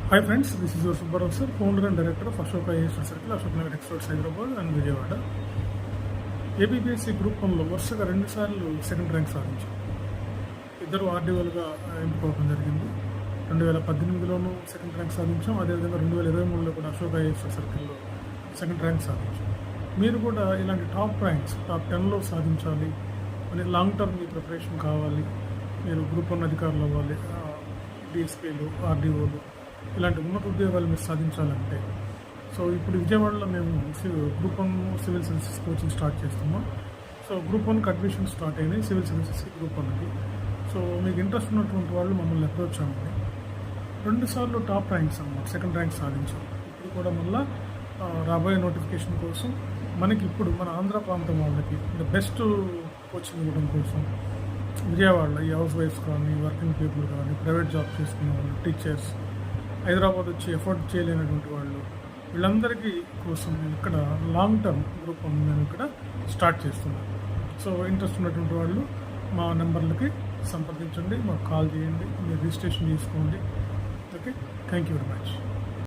Hi friends, this is your Subbarao sir, founder and director of Ashoka IAS Circle, Ashok Nagar Experts Hyderabad and Vijayawada. APPSC group 1లో వరుసగా 2 సార్లు second rank సాధించారు. ఇద్దరు ఆర్డీఓలుగా ఎంపికవడం జరిగింది. 2018లోనూ second rank సాధించాం. అదేవిధంగా 2023లో కూడా అశోక్ ఐఏఎస్ సర్కిల్లో సెకండ్ ర్యాంక్ సాధించాం. మీరు కూడా ఇలాంటి టాప్ ర్యాంక్స్ టాప్ 10లో సాధించాలి అని లాంగ్ టర్మ్ మీ ప్రిపరేషన్ కావాలి, మీరు గ్రూప్ 1 అధికారులు అవ్వాలి, డిఎస్పీలు, ఆర్డీఓలు ఇలాంటి ఉన్నత ఉద్యోగాలు మీరు సాధించాలంటే సో ఇప్పుడు విజయవాడలో మేము group 1 civil services coaching start చేస్తున్నాం. సో గ్రూప్ 1కి అడ్మిషన్ స్టార్ట్ అయినాయి, సివిల్ సర్వీసెస్కి గ్రూప్ 1కి. సో మీకు ఇంట్రెస్ట్ ఉన్నటువంటి వాళ్ళు మమ్మల్ని అప్రోచ్ అవ్వండి. 2 సార్లు టాప్ ర్యాంక్స్ అన్నమాట, సెకండ్ ర్యాంక్ సాధించాం. ఇప్పుడు కూడా మళ్ళీ రాబోయే నోటిఫికేషన్ కోసం మనకి ఇప్పుడు మన ఆంధ్ర ప్రాంతం వాళ్ళకి బెస్ట్ కోచింగ్ ఇవ్వడం కోసం విజయవాడలో ఈ హౌస్ వైఫ్స్ కానీ, వర్కింగ్ పీపుల్ కానీ, ప్రైవేట్ జాబ్ చేసుకునే వాళ్ళు, టీచర్స్, హైదరాబాద్ వచ్చి ఎఫోర్డ్ చేయలేనటువంటి వాళ్ళు, వీళ్ళందరికీ కోసం ఇక్కడ లాంగ్ టర్మ్ గ్రూప్ 1 మేము ఇక్కడ స్టార్ట్ చేస్తున్నాం. సో ఇంట్రెస్ట్ ఉన్నటువంటి వాళ్ళు మా నెంబర్లకి సంప్రదించండి, మాకు కాల్ చేయండి, మీరు రిజిస్ట్రేషన్ చేసుకోండి. Okay, thank you very much.